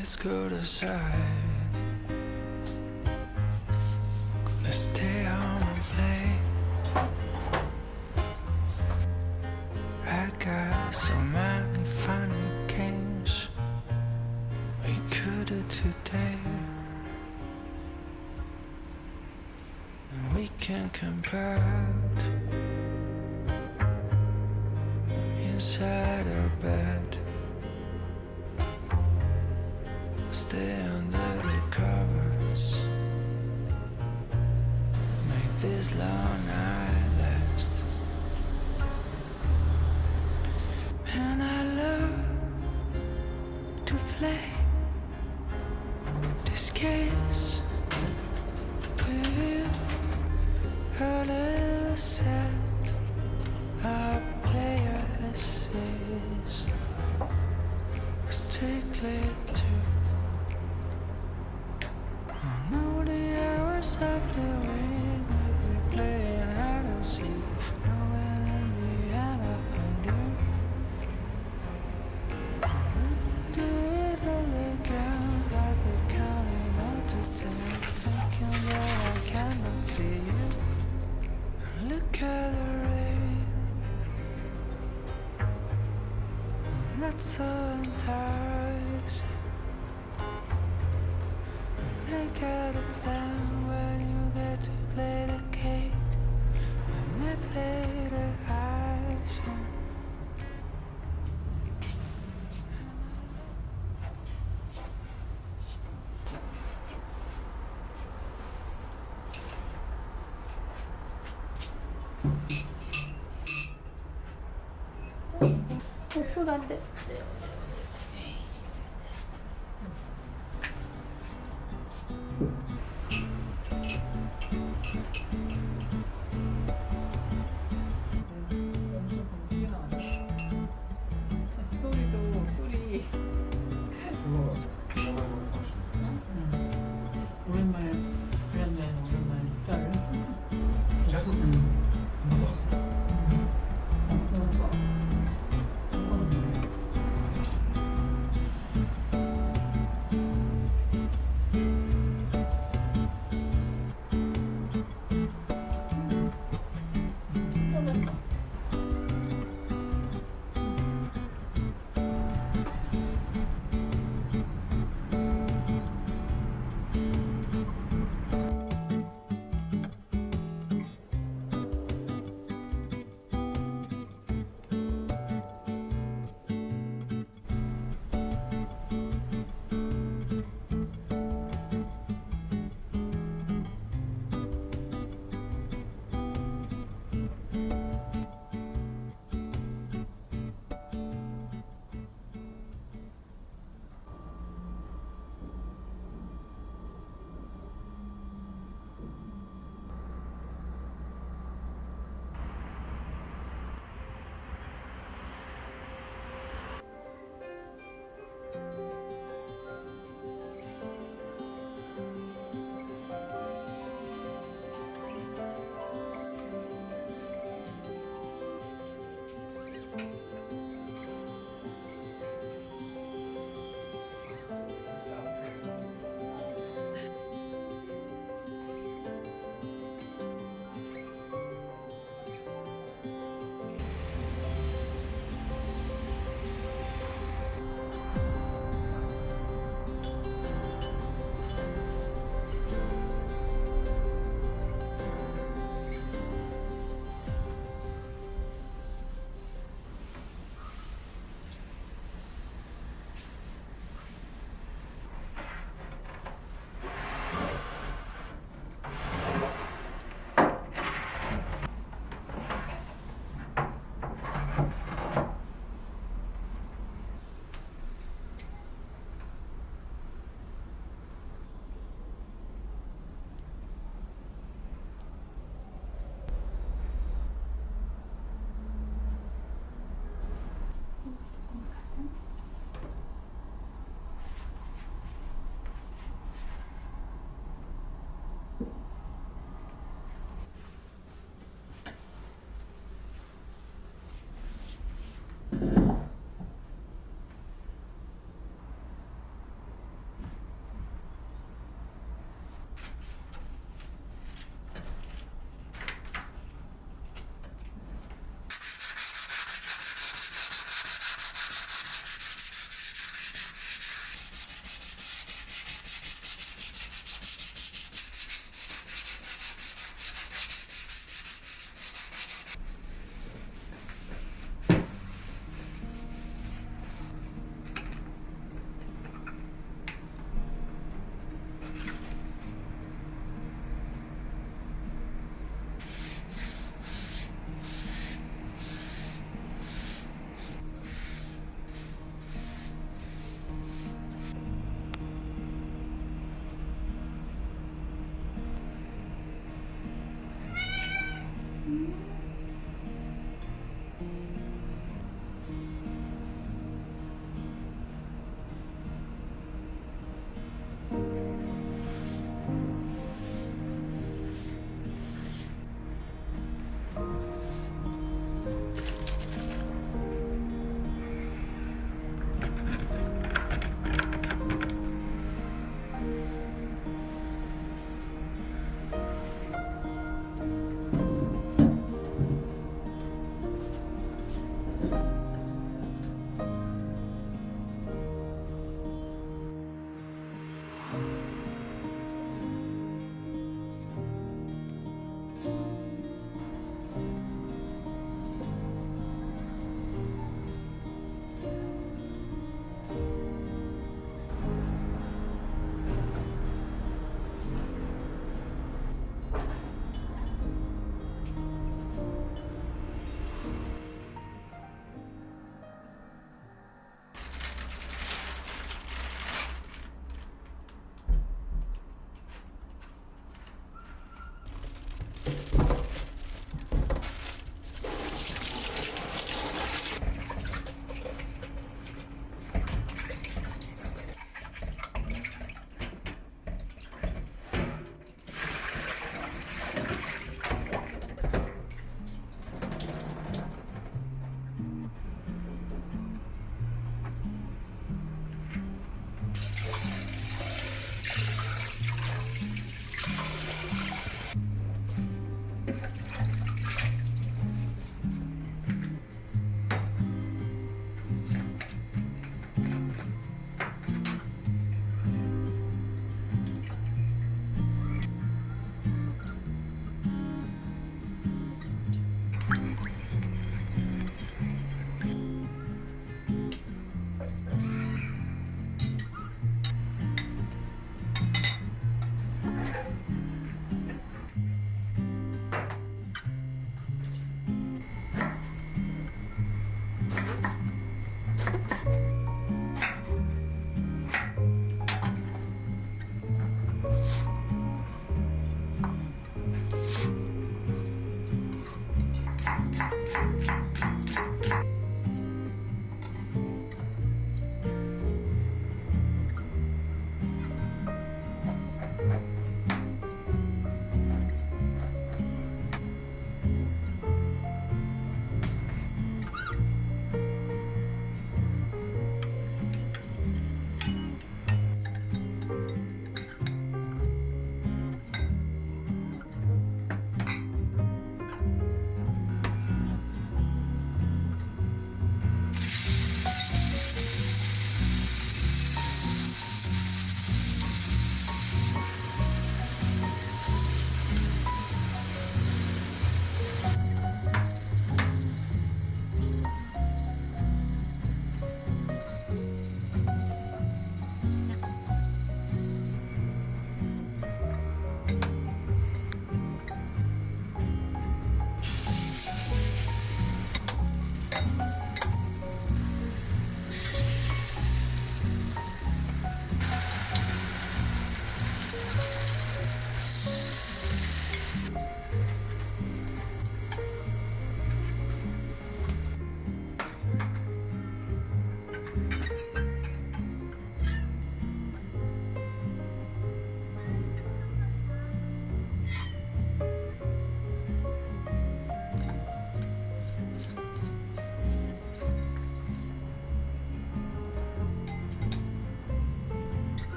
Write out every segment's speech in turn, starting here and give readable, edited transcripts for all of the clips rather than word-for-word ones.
Let's go to side. Let's stay home and play. I got so many funny games we could do today. And we can compare inside our bed. Stay under the covers. Make this long night last. And I love to play this games with you. A little sad, our player is strictly true. I know the hours of the week we'll be playing hide and seek, knowing in the end I do. Do it all again, I've been counting on to think, thinking that I cannot see you. And look at the rain, not so enticing. I got a plan when you get to play the cake, when I play the icing. 술한데. 소리 오랜만에 딸을 계속 한번 왔어.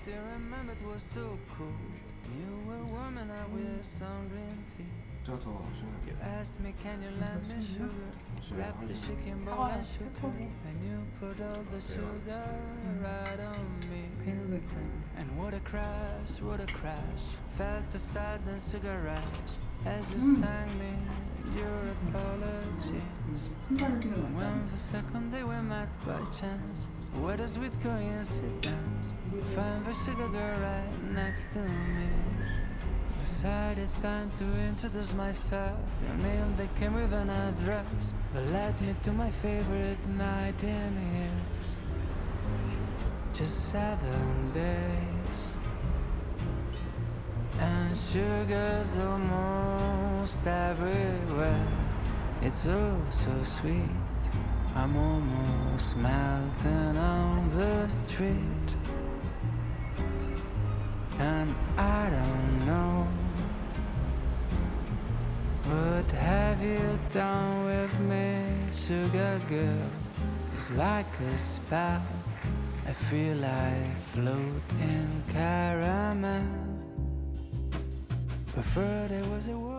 Still remember it was so cold. You were warm and I with some green tea. 这个头是 You asked me, can you lend me sugar? Wrap the chicken bowl and sugar, and you put all the sugar right on me. And what a crash, what a crash. Felt the sudden sugar rush as you sang me your apologies. When the second day we met by chance, what a sweet coincidence. Find the sugar girl right next to me. Decided it's time to introduce myself. Your name that came with an address, but led me to my favorite night in years. Just 7 days, and sugar's almost everywhere. It's oh so sweet. I'm almost melting on the street, and I don't know what have you done with me, sugar girl? It's like a spell. I feel I float in caramel. Preferred it was a word.